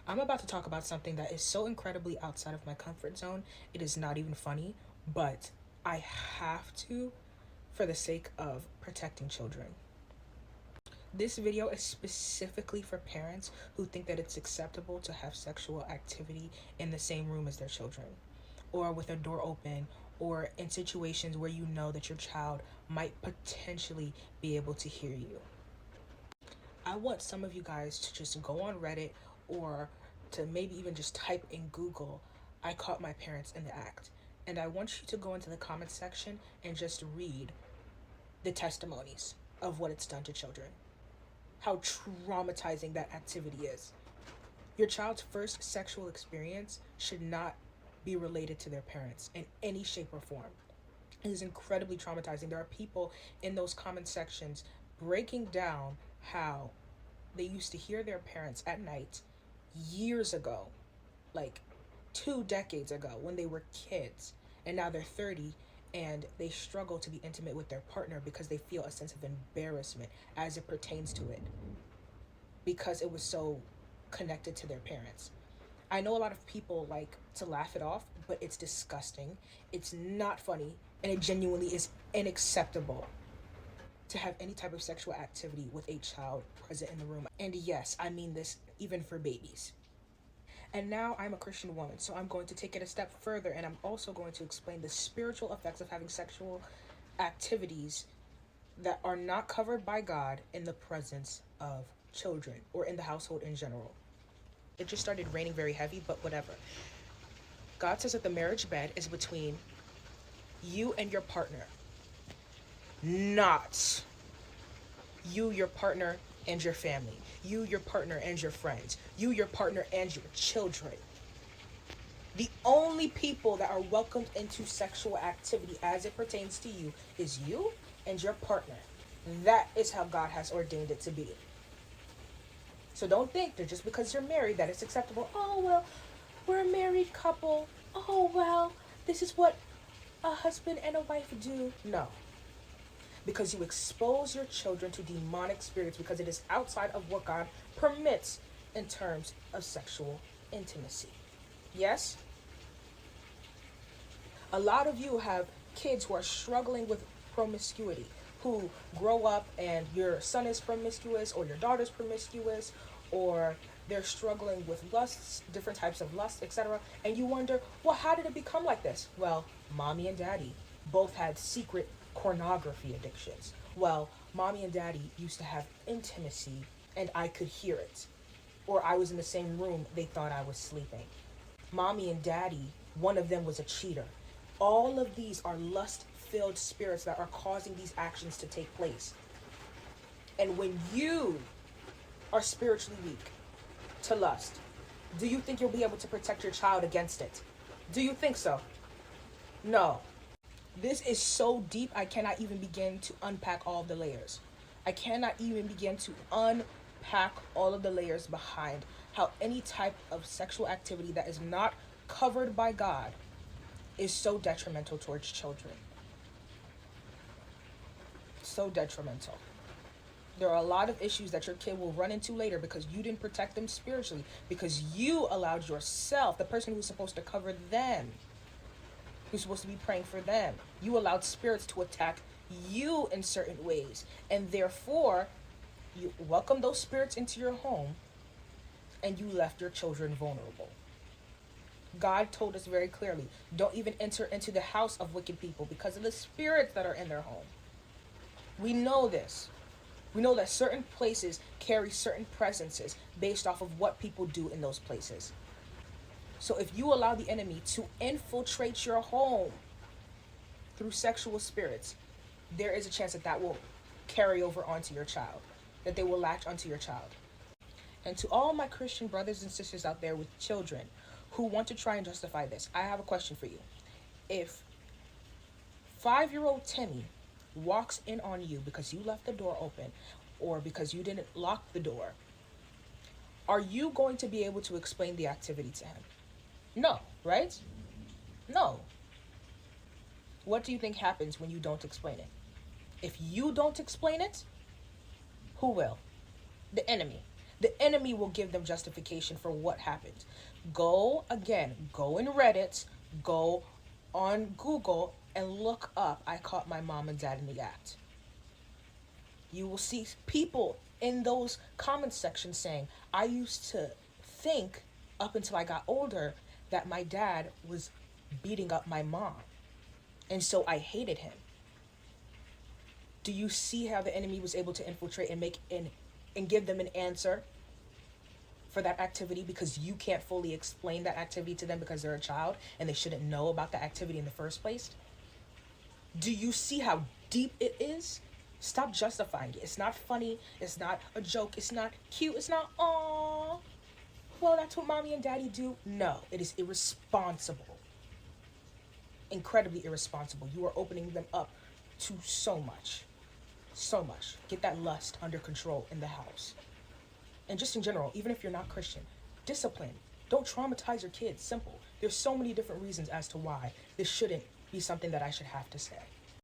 I'm about to talk about something that is so incredibly outside of my comfort zone. It is not even funny, but I have to for the sake of protecting children. This video is specifically for parents who think that it's acceptable to have sexual activity in the same room as their children, or with a door open, or in situations where you know that your child might potentially be able to hear you. I want some of you guys to just go on Reddit or to maybe even just type in Google, I caught my parents in the act. And I want you to go into the comments section and just read the testimonies of what it's done to children. How traumatizing that activity is. Your child's first sexual experience should not be related to their parents in any shape or form. It is incredibly traumatizing. There are people in those comment sections breaking down how they used to hear their parents at night years ago, like 2 decades ago, when they were kids, and now they're 30 and they struggle to be intimate with their partner because they feel a sense of embarrassment as it pertains to it because it was so connected to their parents. I know a lot of people like to laugh it off, but it's disgusting. It's not funny, and it genuinely is unacceptable to have any type of sexual activity with a child present in the room. And yes, I mean this even for babies. And now I'm a Christian woman, so I'm going to take it a step further, and I'm also going to explain the spiritual effects of having sexual activities that are not covered by God in the presence of children or in the household in general. It just started raining very heavy, but whatever. God says that the marriage bed is between you and your partner, not you, your partner, and your family. You, your partner, and your friends. You, your partner, and your children. The only people that are welcomed into sexual activity as it pertains to you is you and your partner. That is how God has ordained it to be. So don't think that just because you're married that it's acceptable. Oh, well, we're a married couple. Oh, well, this is what a husband and a wife do. No. Because you expose your children to demonic spirits because it is outside of what God permits in terms of sexual intimacy. Yes? A lot of you have kids who are struggling with promiscuity, who grow up and your son is promiscuous or your daughter's promiscuous, or they're struggling with lusts, different types of lust, etc. And you wonder, well, how did it become like this? Well, mommy and daddy both had secret pornography addictions. Well, mommy and daddy used to have intimacy and I could hear it. Or I was in the same room, they thought I was sleeping. Mommy and daddy, one of them was a cheater. All of these are lust filled spirits that are causing these actions to take place. And when you are spiritually weak to lust, do you think you'll be able to protect your child against it? Do you think so? No. This is so deep, I cannot even begin to unpack all of the layers. I cannot even begin to unpack all of the layers behind how any type of sexual activity that is not covered by God is so detrimental towards children. So detrimental. There are a lot of issues that your kid will run into later because you didn't protect them spiritually, because you allowed yourself, the person who's supposed to cover them, who's supposed to be praying for them, you allowed spirits to attack you in certain ways. And therefore, you welcome those spirits into your home and you left your children vulnerable. God told us very clearly, don't even enter into the house of wicked people because of the spirits that are in their home. We know this. We know that certain places carry certain presences based off of what people do in those places. So if you allow the enemy to infiltrate your home through sexual spirits, there is a chance that that will carry over onto your child, that they will latch onto your child. And to all my Christian brothers and sisters out there with children who want to try and justify this, I have a question for you. If 5-year-old Timmy walks in on you because you left the door open or because you didn't lock the door, are you going to be able to explain the activity to him? No, right? No. What do you think happens when you don't explain it? If you don't explain it, who will? The enemy. The enemy will give them justification for what happened. Go in Reddit, go on Google, and look up "I caught my mom and dad in the act." You will see people in those comment sections saying, "I used to think up until I got older that my dad was beating up my mom, and so I hated him." Do you see how the enemy was able to infiltrate and and give them an answer for that activity, because you can't fully explain that activity to them because they're a child and they shouldn't know about the activity in the first place? Do you see how deep it is? Stop justifying it. It's not funny. It's not a joke. It's not cute. It's not, "Aw, well, that's what mommy and daddy do." No, it is irresponsible. Incredibly irresponsible. You are opening them up to so much. So much. Get that lust under control in the house. And just in general, even if you're not Christian, discipline. Don't traumatize your kids. Simple. There's so many different reasons as to why this shouldn't be something that I should have to say.